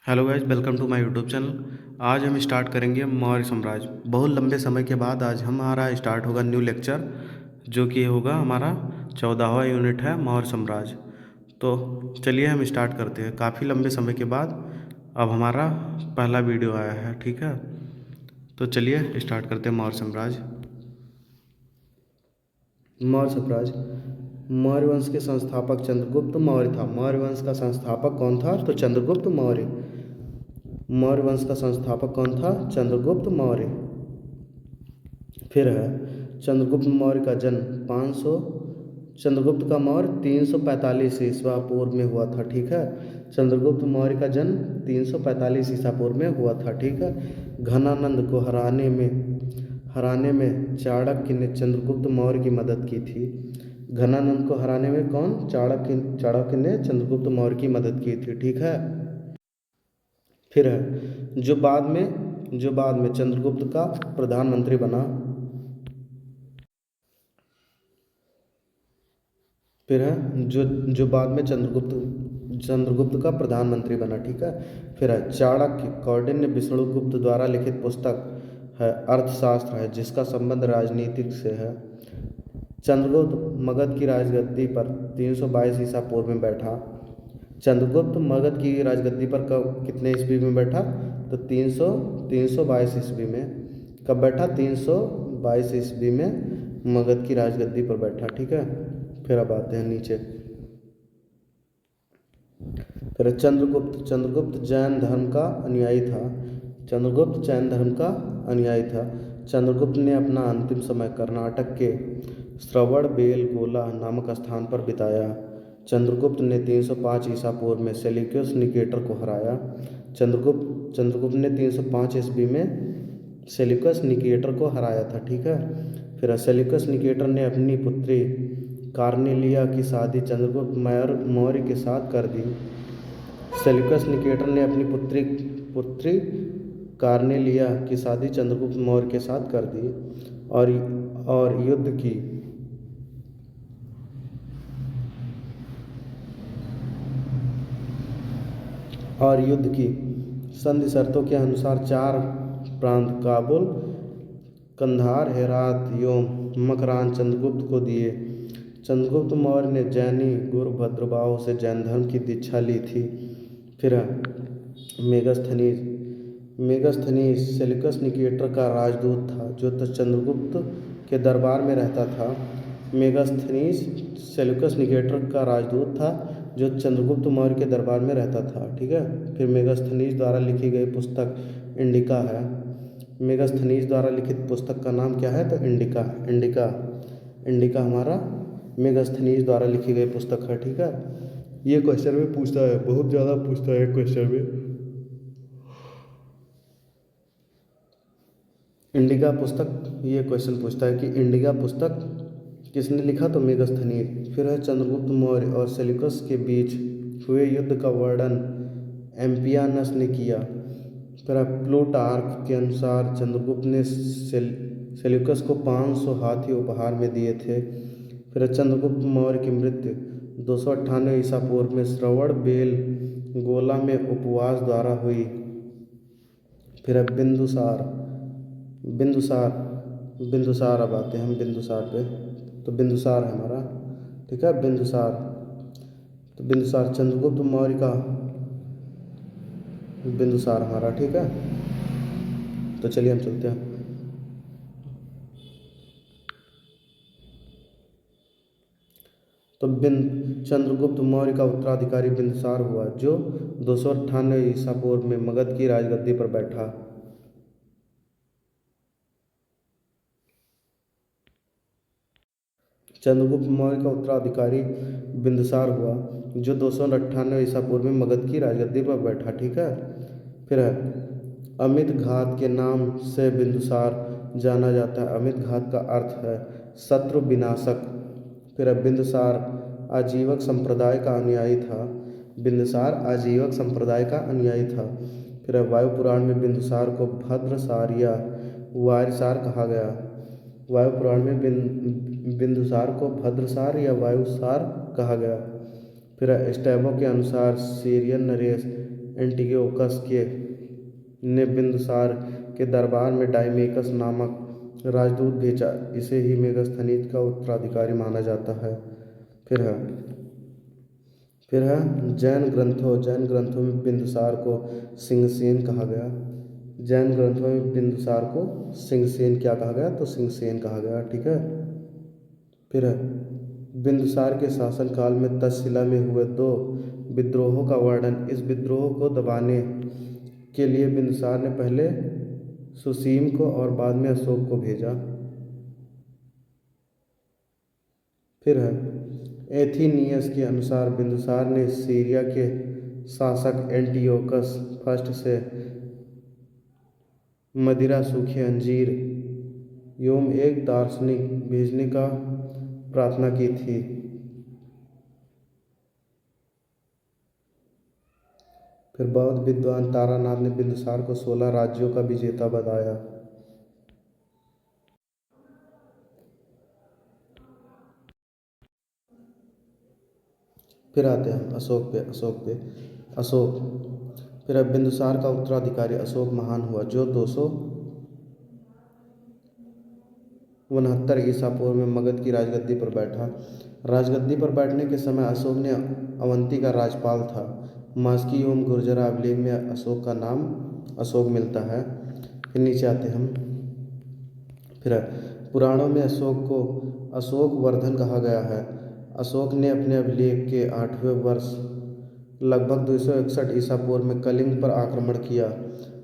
Hello guys, welcome to my YouTube channel. आज हम start करेंगे मौर्य साम्राज्य। बहुत लंबे समय के बाद आज हमारा स्टार्ट होगा न्यू लेक्चर, जो कि होगा हमारा 14वां यूनिट है मौर्य साम्राज्य। तो चलिए हम स्टार्ट करते हैं। काफ़ी लंबे समय के बाद अब हमारा पहला वीडियो आया है, ठीक है। तो चलिए स्टार्ट करते हैं मौर्य साम्राज्य। मौर्य साम्राज्य। मौर्य वंश के संस्थापक चंद्रगुप्त मौर्य था। मौर्य वंश का संस्थापक कौन था? तो चंद्रगुप्त मौर्य। मौर्य वंश का संस्थापक कौन था? चंद्रगुप्त मौर्य। फिर है चंद्रगुप्त मौर्य का जन्म 500 चंद्रगुप्त का मौर्य 345 ईस्वा पूर्व में हुआ था, ठीक है। चंद्रगुप्त मौर्य का जन्म 345 ईसा पूर्व में हुआ था, ठीक है। घनानंद को हराने में चाणक्य ने चंद्रगुप्त मौर्य की मदद की थी। घनानंद को हराने में कौन? चाणक्य ने चंद्रगुप्त मौर्य की मदद की थी, ठीक है। फिर है जो बाद में चंद्रगुप्त का प्रधानमंत्री बना। फिर है जो बाद में चंद्रगुप्त का प्रधानमंत्री बना, ठीक है। फिर है चाणक्य कौंडिन्य विष्णुगुप्त द्वारा लिखित पुस्तक है, अर्थशास्त्र है, जिसका संबंध राजनीतिक से है। चंद्रगुप्त मगध की राजगद्दी पर 322 ईसा पूर्व में बैठा। चंद्रगुप्त मगध की राजगद्दी पर कब, कितने ईस्वी में बैठा? तो 322 ईस्वी में। कब बैठा? 322 ईस्वी में मगध की राजगद्दी पर बैठा, ठीक है। फिर अब आते हैं नीचे। फिर चंद्रगुप्त जैन धर्म का अनुयायी था। चंद्रगुप्त जैन धर्म का अनुयायी था। चंद्रगुप्त ने अपना अंतिम समय कर्नाटक के श्रवणबेलगोला नामक स्थान पर बिताया। चंद्रगुप्त ने 305 ईसा पूर्व में सेल्यूकस निकेटर को हराया। चंद्रगुप्त ने 305 ईस्वी में सेल्यूकस निकेटर को हराया था, ठीक है। फिर सेल्यूकस निकेटर ने अपनी पुत्री कार्नेलिया की शादी चंद्रगुप्त मौर्य के साथ कर दी। सेल्यूकस निकेटर ने अपनी पुत्री कार्नेलिया की शादी चंद्रगुप्त मौर्य के साथ कर दी और युद्ध की संधि शर्तों के अनुसार 4 प्रांत काबुल, कंधार, हेरात एवं मकरान चंद्रगुप्त को दिए। चंद्रगुप्त मौर्य ने जैनी गुरु भद्रबाहु से जैन धर्म की दीक्षा ली थी। फिर मेगस्थनीज सेल्यूकस निकेटर का राजदूत था, जो चंद्रगुप्त के दरबार में रहता था। मेगस्थनीज सेल्यूकस निकेटर का राजदूत था, जो चंद्रगुप्त मौर्य के दरबार में रहता था, ठीक है। फिर मेगस्थनीज द्वारा लिखी गई पुस्तक इंडिका है। मेगस्थनीज द्वारा लिखित पुस्तक का नाम क्या है? तो इंडिका हमारा मेगस्थनीज द्वारा लिखी गई पुस्तक है, ठीक है। ये क्वेश्चन में पूछता है, बहुत ज़्यादा पूछता है क्वेश्चन में। इंडिका पुस्तक, ये क्वेश्चन पूछता है कि इंडिका पुस्तक किसने लिखा? तो मेगस्थनीज। फिर है चंद्रगुप्त मौर्य और सेल्यूकस के बीच हुए युद्ध का वर्णन एम्पियानस ने किया। फिर प्लूटार्क के अनुसार चंद्रगुप्त ने सेल्यूकस को 500 हाथी उपहार में दिए थे। फिर चंद्रगुप्त मौर्य की मृत्यु 298 ईसा पूर्व में श्रवणबेल गोला में उपवास द्वारा हुई। फिर बिंदुसार बिंदुसार अब आते हैं हम बिंदुसार पे। तो बिंदुसार है हमारा, ठीक है। बिंदुसार चंद्रगुप्त मौर्य का बिंदुसार हमारा, ठीक है। तो चलिए हम चलते हैं। तो चंद्रगुप्त मौर्य का उत्तराधिकारी बिंदुसार हुआ, जो 298 ईसा पूर्व में मगध की राजगद्दी पर बैठा। चंद्रगुप्त मौर्य का उत्तराधिकारी बिंदुसार हुआ, जो 298 ईसा पूर्व में मगध की राजगद्दी पर बैठा, ठीक है। फिर है अमित घात के नाम से बिंदुसार जाना जाता है। अमित घात का अर्थ है शत्रु विनाशक। फिर बिंदुसार आजीवक संप्रदाय का अनुयायी था। बिंदुसार आजीवक संप्रदाय का अनुयायी था। फिर वायु पुराण में बिंदुसार को भद्रसार या वायरसार कहा गया। वायु पुराण में बिंदुसार को भद्रसार या वायुसार कहा गया। फिर स्टैबो के अनुसार सीरियन नरेश एंटियोकस के ने बिंदुसार के दरबार में डाइमेकस नामक राजदूत भेजा। इसे ही मेगास्थनीज का उत्तराधिकारी माना जाता है। फिर है जैन ग्रंथों में बिंदुसार को सिंहसेन कहा गया। जैन ग्रंथों में बिंदुसार को सिंहसेन क्या कहा गया, तो सिंहसेन कहा गया। ठीक है। फिर है बिंदुसार के शासनकाल में तक्षशिला में हुए 2 विद्रोहों का वर्णन। इस विद्रोह को दबाने के लिए बिंदुसार ने पहले सुसीम को और बाद में अशोक को भेजा। फिर है एथिनियस के अनुसार बिंदुसार ने सीरिया के शासक एंटियोकस फर्स्ट से मदिरा, सूखे अंजीर एवं एक दार्शनिक भेजने का प्रार्थना की थी। फिर बौद्ध विद्वान तारानाथ ने बिंदुसार को 16 राज्यों का विजेता बताया। फिर आते हैं अशोक फिर अब बिंदुसार का उत्तराधिकारी अशोक महान हुआ, जो 269 ईसा पूर्व में मगध की राजगद्दी पर बैठा। राजगद्दी पर बैठने के समय अशोक ने अवंती का राजपाल था। मास्की एवं गुर्जरा अभिलेख में अशोक का नाम अशोक मिलता है। फिर नीचे आते हम। फिर पुराणों में अशोक को अशोक वर्धन कहा गया है। अशोक ने अपने अभिलेख के 8वें वर्ष लगभग 261 ईसा पूर्व में कलिंग पर आक्रमण किया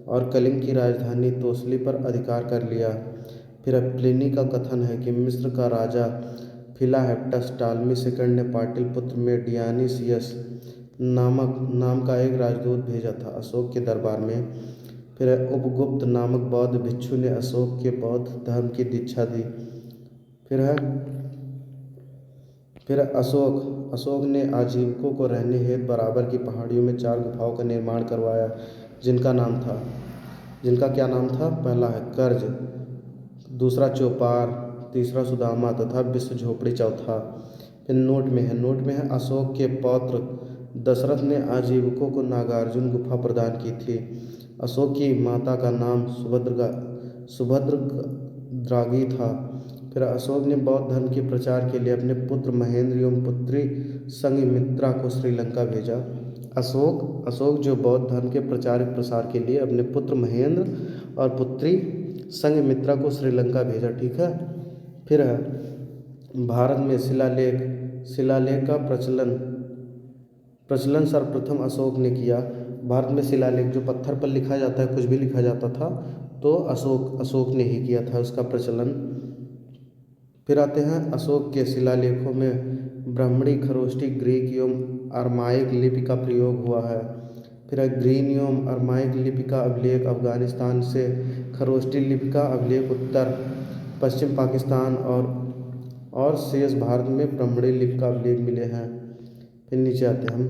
और कलिंग की राजधानी तोसली पर अधिकार कर लिया। फिर प्लिनी का कथन है कि मिस्र का राजा फिलाहेप्टस टालमी सेकंड ने पाटलिपुत्र में डियानीसियस नाम का एक राजदूत भेजा था अशोक के दरबार में। फिर उपगुप्त नामक बौद्ध भिक्षु ने अशोक के बौद्ध धर्म की दीक्षा दी। फिर अशोक ने आजीविकों को रहने हेतु बराबर की पहाड़ियों में 4 गुफाओं का निर्माण करवाया, जिनका क्या नाम था। पहला है कर्ज, दूसरा चौपार, तीसरा सुदामा तथा विश्व झोपड़ी चौथा। फिर नोट में है अशोक के पौत्र दशरथ ने आजीविकों को नागार्जुन गुफा प्रदान की थी। अशोक की माता का नाम सुभद्रागी था। फिर अशोक ने बौद्ध धर्म के प्रचार के लिए अपने पुत्र महेंद्र एवं पुत्री संघमित्रा को श्रीलंका भेजा। अशोक जो बौद्ध धर्म के प्रसार के लिए अपने पुत्र महेंद्र और पुत्री संघमित्रा को श्रीलंका भेजा। ठीक है। फिर है भारत में शिलालेख का प्रचलन सर्वप्रथम अशोक ने किया। भारत में शिलालेख जो पत्थर पर लिखा जाता है, कुछ भी लिखा जाता था, तो अशोक ने ही किया था उसका प्रचलन। फिर आते हैं अशोक के शिलालेखों में ब्राह्मणी, खरोष्टी, ग्रीक एवं अरमाइक लिपि का प्रयोग हुआ है। फिर ग्रीक एवं अरमाइक लिपि का अभिलेख अफगानिस्तान से, खरोष्टी लिपि का अभिलेख उत्तर पश्चिम पाकिस्तान और शेष भारत में ब्राह्मणी लिपि का अभिलेख मिले हैं। फिर नीचे आते हैं हम।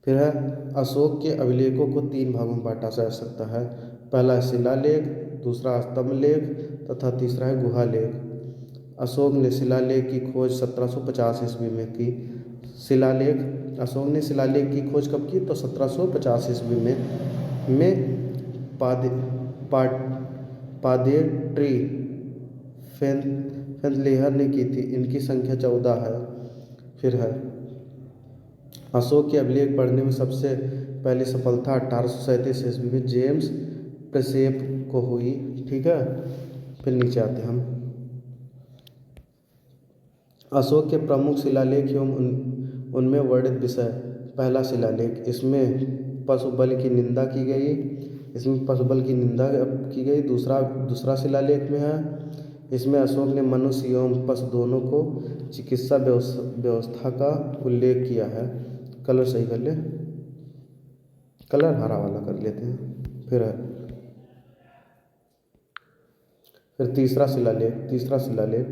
फिर है अशोक के अभिलेखों को 3 भागों में बांटा जा सकता है। पहला शिलालेख, दूसरा स्तंभ लेख तथा तीसरा है गुहा लेख। अशोक ने शिलालेख की खोज 1750 ईस्वी में की। अशोक ने शिलालेख की खोज कब की, तो 1750 ईस्वी में पादेट्री फेंथलेहर ने की थी। इनकी संख्या 14 है। फिर है अशोक के अभिलेख पढ़ने में सबसे पहली सफलता 1837 ईस्वी में जेम्स प्रेसेप को हुई। ठीक है। फिर नीचे आते हम। अशोक के प्रमुख शिलालेख एवं उनमें वर्णित विषय। पहला शिलालेख, इसमें पशुबल की निंदा की गई। दूसरा शिलालेख में है, इसमें अशोक ने मनुष्य एवं पशु दोनों को चिकित्सा व्यवस्था का उल्लेख किया है। कलर सही कर ले, कलर हरा वाला कर लेते हैं। फिर तीसरा शिलालेख,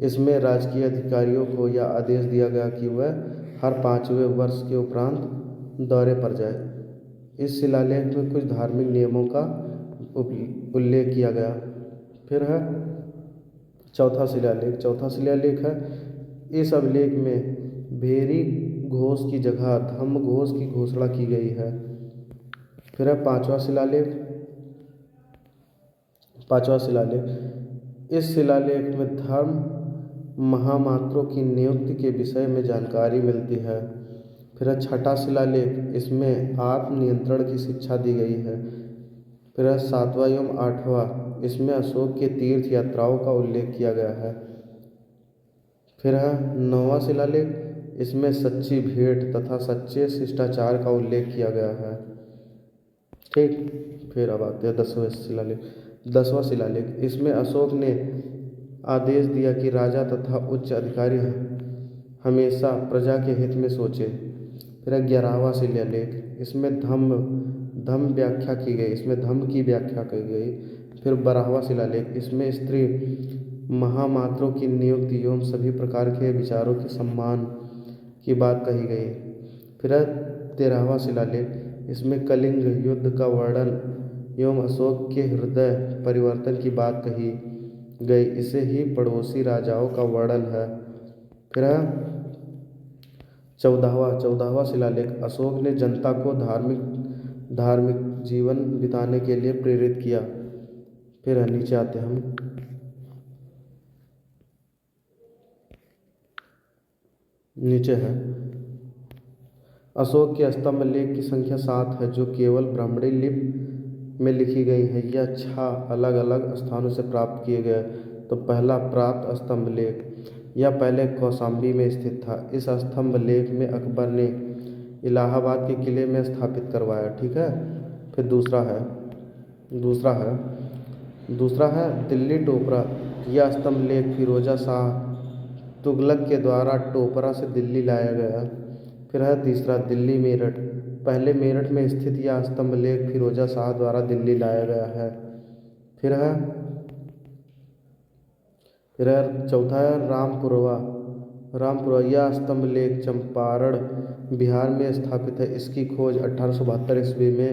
इसमें राजकीय अधिकारियों को यह आदेश दिया गया कि वह हर 5वें वर्ष के उपरांत दौरे पर जाए। इस शिलालेख में कुछ धार्मिक नियमों का उल्लेख किया गया। फिर है चौथा शिलालेख है, इस अभिलेख में भेरी घोष की जगह धम्म घोष की घोषणा की गई है। फिर है पांचवा शिलालेख। इस शिलालेख में धर्म महामात्रों की नियुक्ति के विषय में जानकारी मिलती है। फिर है छठा शिलालेख, इसमें आत्मनियंत्रण की शिक्षा दी गई है। फिर है सातवां एवं आठवां, इसमें अशोक के तीर्थ यात्राओं का उल्लेख किया गया है। फिर है नौवां शिलालेख, इसमें सच्ची भेंट तथा सच्चे शिष्टाचार का उल्लेख किया गया है। ठीक, फिर अब आते हैं 10वें शिलालेख। 10वां शिलालेख, इसमें अशोक ने आदेश दिया कि राजा तथा उच्च अधिकारी हमेशा प्रजा के हित में सोचे। फिर 11वां शिलालेख, इसमें धम्म व्याख्या की गई, इसमें धम्म की व्याख्या की गई। फिर 12वां शिलालेख, इसमें स्त्री महामात्रों की नियुक्ति एवं सभी प्रकार के विचारों के सम्मान की बात कही गई। फिर 13वां शिलालेख, इसमें कलिंग युद्ध का वर्णन एवं अशोक के हृदय परिवर्तन की बात कही गई, इसे ही पड़ोसी राजाओं का वर्णन है। फिर 14वां शिलालेख, अशोक ने जनता को धार्मिक जीवन बिताने के लिए प्रेरित किया। फिर नीचे आते हम, नीचे है अशोक के स्तंभ लेख की संख्या 7 है, जो केवल ब्राह्मणी लिपि में लिखी गई है। यह 6 अलग अलग स्थानों से प्राप्त किए गए। तो पहला प्राप्त स्तंभ लेख, यह पहले कौशाम्बी में स्थित था। इस स्तंभ लेख में अकबर ने इलाहाबाद के किले में स्थापित करवाया। ठीक है। फिर दूसरा है दिल्ली टोपरा। यह स्तंभ लेख फिरोजा शाह तुगलक के द्वारा टोपरा से दिल्ली लाया गया। फिर है तीसरा दिल्ली मेरठ। पहले मेरठ में स्थित यह स्तंभ लेख फिरोजा शाह द्वारा दिल्ली लाया गया है। फिर है चौथा है रामपुरवा। यह स्तंभ लेख चंपारण बिहार में स्थापित है। इसकी खोज 1872 ईस्वी में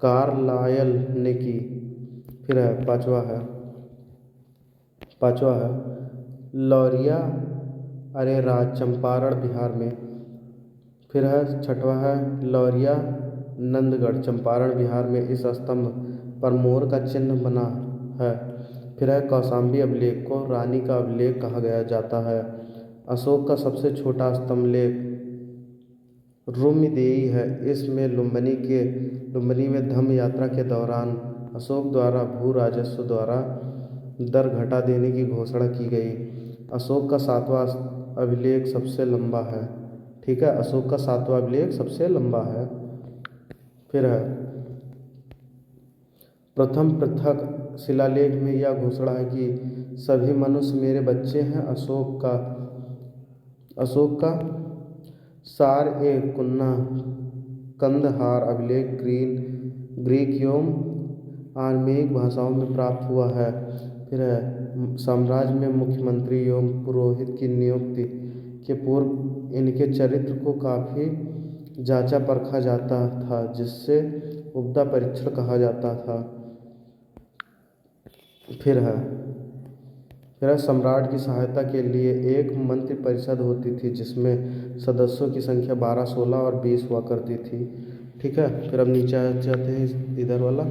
कार्लायल ने की। फिर है पांचवा है लौरिया अरेराज, चंपारण बिहार में। फिर है छठवा है लौरिया नंदगढ़, चंपारण बिहार में। इस स्तंभ पर मोर का चिन्ह बना है। फिर है कौशाम्बी अभिलेख को रानी का अभिलेख कहा गया जाता है। अशोक का सबसे छोटा स्तंभ लेख रुम्यदेई है। इसमें लुम्बिनी में धम्म यात्रा के दौरान अशोक द्वारा भू राजस्व द्वारा दर घटा देने की घोषणा की गई। अशोक का 7वां अभिलेख सबसे लंबा है। ठीक है, अशोक का 7वां अभिलेख सबसे लंबा है। फिर है प्रथम पृथक शिलालेख में यह घोषणा है कि सभी मनुष्य मेरे बच्चे हैं। अशोक का सार ए कुन्ना कंदहार अभिलेख ग्रीक एवं आर्मेनिक भाषाओं में प्राप्त हुआ है। फिर है साम्राज्य में मुख्यमंत्री एवं पुरोहित की नियुक्ति के पूर्व इनके चरित्र को काफ़ी जांचा परखा जाता था, जिससे उपदा परीक्षण कहा जाता था। फिर है सम्राट की सहायता के लिए एक मंत्रि परिषद होती थी, जिसमें सदस्यों की संख्या 12, 16 और 20 हुआ करती थी। ठीक है। फिर अब नीचे आ जाते हैं इधर वाला।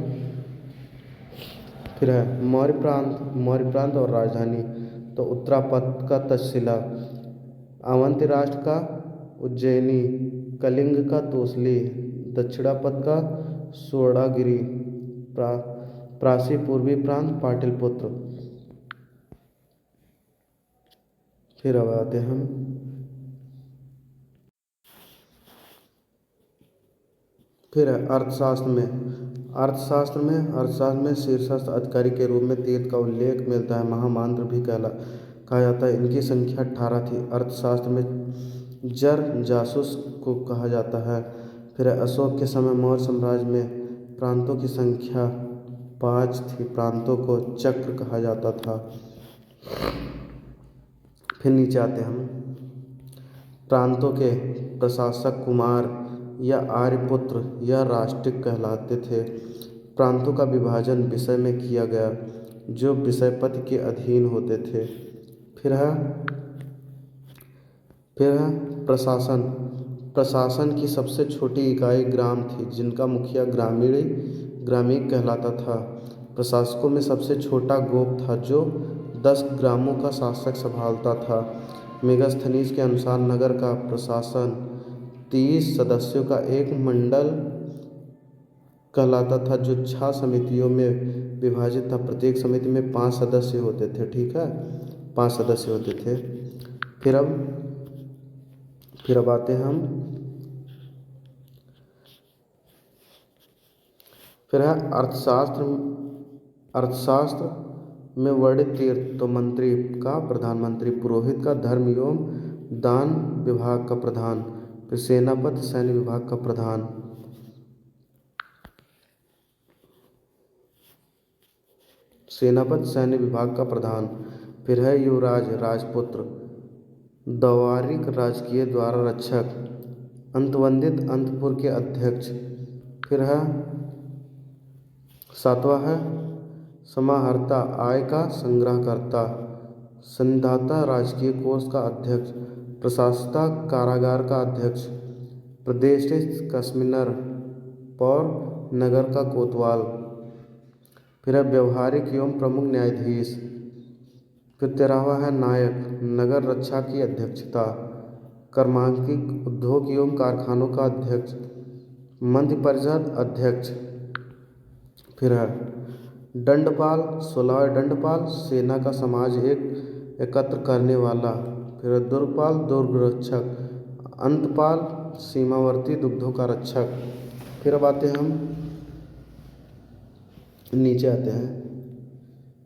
फिर है मौर्य प्रांत और राजधानी। तो उत्तरापथ का तक्षशिला, अवंती राष्ट्र का उज्जैनी, कलिंग का तोसली, दक्षिणापथ का स्वर्णागिरी, प्रासी पूर्वी प्रांत पाटलिपुत्र। फिर अब आते हैं हम फिर अर्थशास्त्र में शीर्षस्थ अधिकारी के रूप में तीर्थ का उल्लेख मिलता है। महामांत्र भी कहा जाता है। इनकी संख्या 18 थी। अर्थशास्त्र में जर जासूस को कहा जाता है। फिर अशोक के समय मौर्य साम्राज्य में प्रांतों की संख्या 5 थी। प्रांतों को चक्र कहा जाता था। फिर नीचे आते हैं हम प्रांतों के प्रशासक कुमार या आर्यपुत्र या राष्ट्रिक कहलाते थे। प्रांतों का विभाजन विषय में किया गया, जो विषयपति के अधीन होते थे। फिर है प्रशासन, प्रशासन की सबसे छोटी इकाई ग्राम थी, जिनका मुखिया ग्रामीण कहलाता था। प्रशासकों में सबसे छोटा गोप था, जो 10 ग्रामों का शासक संभालता था। मेगास्थनीज के अनुसार नगर का प्रशासन 30 सदस्यों का एक मंडल कहलाता था, जो 6 समितियों में विभाजित था। प्रत्येक समिति में 5 सदस्य होते थे। ठीक है, 5 सदस्य होते थे। फिर अब आते हैं हम, फिर है अर्थशास्त्र। अर्थशास्त्र में वर्णित तीर्थ तो मंत्री का प्रधानमंत्री, पुरोहित का धर्म एवं दान विभाग का प्रधान, फिर सेनापति सैन्य विभाग का प्रधान, सेनापति सैन्य विभाग का प्रधान, फिर है युवराज राजपुत्र, द्वारिक राजकीय द्वार रक्षक, अंतवंदित अंतपुर के अध्यक्ष, फिर है 7वां है समाहर्ता आय का संग्रहकर्ता, संधाता राजकीय कोष का अध्यक्ष, प्रशासता कारागार का अध्यक्ष, प्रदेशित कमिश्नर पौर नगर का कोतवाल, फिर है व्यवहारिक एवं प्रमुख न्यायाधीश, फिर 13वां है नायक नगर रक्षा की अध्यक्षता, कर्मांकित उद्योग एवं कारखानों का अध्यक्ष, मंत्रि परिषद अध्यक्ष, फिर है दंडपाल 16वां दंडपाल सेना का समाज एकत्र करने वाला, फिर है दुर्गपाल दुर्ग रक्षक, अंतपाल सीमावर्ती दुग्धों का रक्षक। फिर अब आते हैं हम नीचे आते हैं,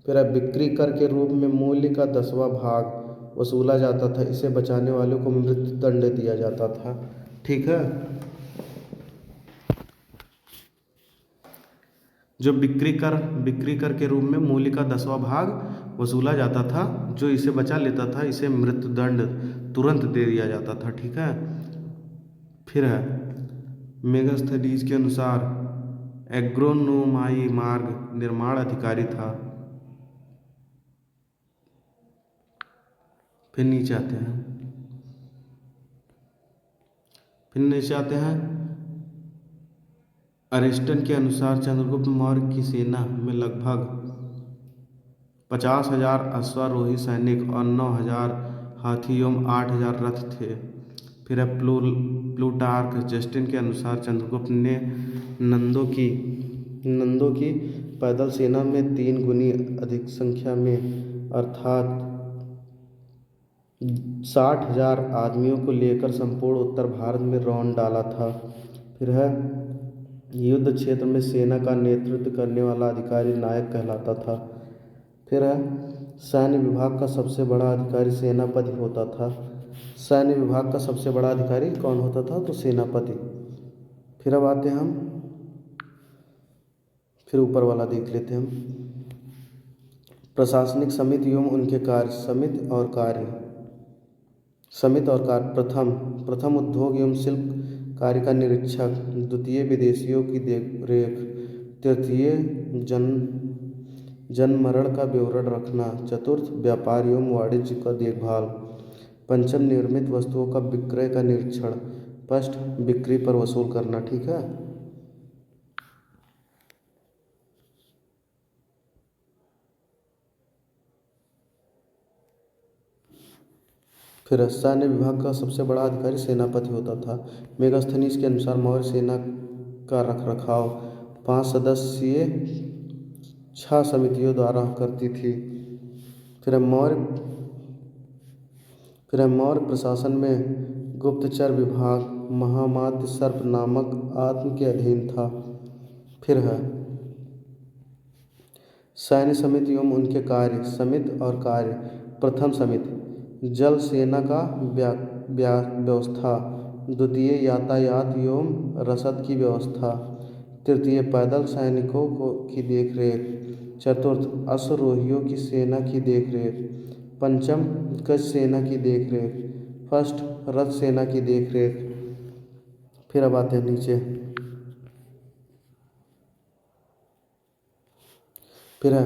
फिर अब बिक्री कर के रूप में मूल्य का 10वां भाग वसूला जाता था। इसे बचाने वालों को मृत्यु दंड दिया जाता था। ठीक है, जो बिक्री कर के रूप में मूल्य का 10वां भाग वसूला जाता था, जो इसे बचा लेता था, इसे मृत्यु दंड तुरंत दे दिया जाता था। ठीक है, फिर है मेगास्थनीज के अनुसार एग्रोनोमाई मार्ग निर्माण अधिकारी था। फिर नीचे आते हैं, अरिस्टन के अनुसार चंद्रगुप्त मौर्य की सेना में लगभग 50,000 अश्वारोही सैनिक और 9,000 हाथी एवं 8,000 रथ थे। फिर है प्लूटार्क जस्टिन के अनुसार चंद्रगुप्त ने नंदों की पैदल सेना में 3 गुनी अधिक संख्या में अर्थात 60,000 आदमियों को लेकर संपूर्ण उत्तर भारत में रौंद डाला था। फिर है युद्ध क्षेत्र में सेना का नेतृत्व करने वाला अधिकारी नायक कहलाता था। फिर है सैन्य विभाग का सबसे बड़ा अधिकारी सेनापति होता था। सैन्य विभाग का सबसे बड़ा अधिकारी कौन होता था? तो सेनापति। फिर अब आते हैं हम, फिर ऊपर वाला देख लेते हैं हम, प्रशासनिक समिति एवं उनके कार्य। समिति और कार्य। प्रथम उद्योग एवं शिल्प कार्य का निरीक्षक, द्वितीय विदेशियों की देखरेख, तृतीय जनमरण का विवरण रखना, चतुर्थ व्यापार एवं वाणिज्य का देखभाल, पंचम निर्मित वस्तुओं का विक्रय का निरीक्षण, फर्स्ट बिक्री पर वसूल करना। ठीक है, फिर सैन्य विभाग का सबसे बड़ा अधिकारी सेनापति होता था। मेगास्थनीज के अनुसार मौर्य सेना का रखरखाव 5 सदस्यीय 6 समितियों द्वारा करती थी। फिर मौर्य प्रशासन में गुप्तचर विभाग महामात्य सर्प नामक आत्म के अधीन था। फिर है सैन्य समिति एवं उनके कार्य। समिति और कार्य। प्रथम समिति जल सेना का व्यवस्था, द्वितीय यातायात एवं रसद की व्यवस्था, तृतीय पैदल सैनिकों की देखरेख, चतुर्थ अश्वारोहियों की सेना की देखरेख, पंचम गज सेना की देखरेख, फर्स्ट रथ सेना की देखरेख। फिर अब आते हैं नीचे, फिर है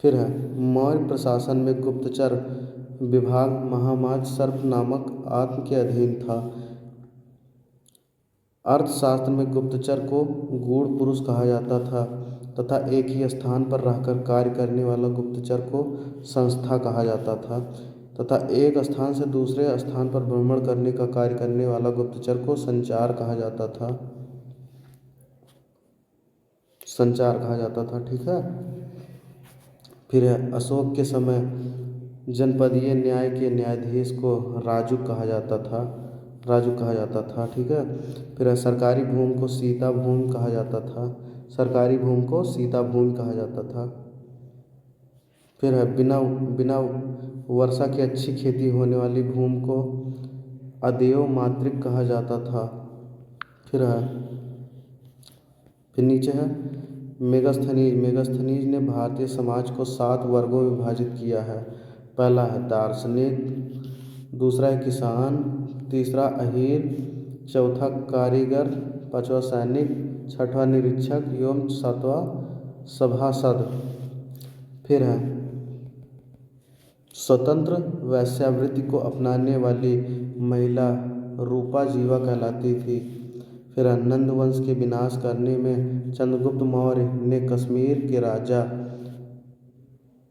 फिर है मौर्य प्रशासन में गुप्तचर विभाग महामाज सर्प नामक आत्म के अधीन था। अर्थशास्त्र में गुप्तचर को गूढ़ पुरुष कहा जाता था तथा एक ही स्थान पर रहकर कार्य करने वाला गुप्तचर को संस्था कहा जाता था तथा एक स्थान से दूसरे स्थान पर भ्रमण करने का कार्य करने वाला गुप्तचर को संचार कहा जाता था। ठीक है। फिर है अशोक के समय जनपदीय न्याय के न्यायाधीश को राजू कहा जाता था। ठीक है। फिर है सरकारी भूमि को सीता भूमि कहा जाता था। फिर है बिना वर्षा की अच्छी खेती होने वाली भूमि को अदेव मातृक कहा जाता था। फिर नीचे है मेगास्थनीज ने भारतीय समाज को 7 वर्गों में विभाजित किया है। पहला है दार्शनिक, दूसरा है किसान, तीसरा अहीर, चौथा कारीगर, पांचवा सैनिक, छठवां निरीक्षक एवं सातवां सभासद। फिर है स्वतंत्र वैश्यावृत्ति को अपनाने वाली महिला रूपा जीवा कहलाती थी। फिर नंद वंश के विनाश करने में चंद्रगुप्त मौर्य ने कश्मीर के राजा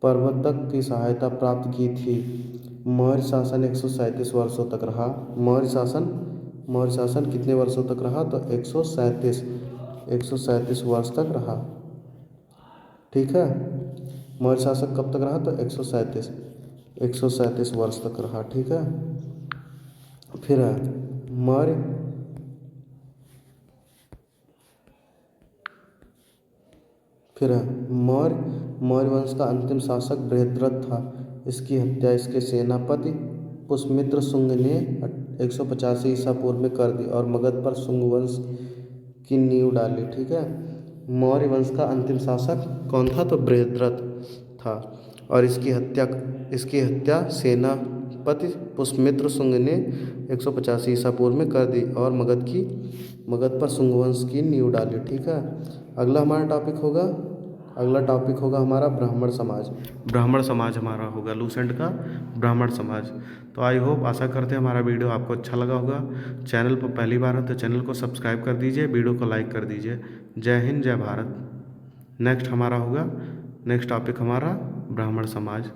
प्रवर्तक की सहायता प्राप्त की थी। मौर्य शासन 137 वर्षों तक रहा। मौर्य शासन कितने वर्षों तक रहा? तो 137 वर्ष तक रहा। ठीक है। मौर्य शासक कब तक रहा? तो 137 वर्ष तक रहा। ठीक है। फिर मौर्य वंश का अंतिम शासक बृहद्रथ था। इसकी हत्या इसके सेनापति पुष्यमित्र शुंग ने 185 ईसा पूर्व में कर दी और मगध पर शुंग वंश की नींव डाली। ठीक है। मौर्य वंश का अंतिम शासक कौन था? तो बृहद्रथ था और इसकी हत्या सेनापति पुष्यमित्र शुंग ने 185 ईसा पूर्व में कर दी और मगध पर शुंग वंश की नींव डाली। ठीक है। अगला टॉपिक होगा हमारा ब्राह्मण समाज हमारा होगा लूसेंट का ब्राह्मण समाज। तो आई होप आशा करते हैं हमारा वीडियो आपको अच्छा लगा होगा। चैनल पर पहली बार है तो चैनल को सब्सक्राइब कर दीजिए, वीडियो को लाइक कर दीजिए। जय हिंद, जय भारत। नेक्स्ट टॉपिक हमारा ब्राह्मण समाज।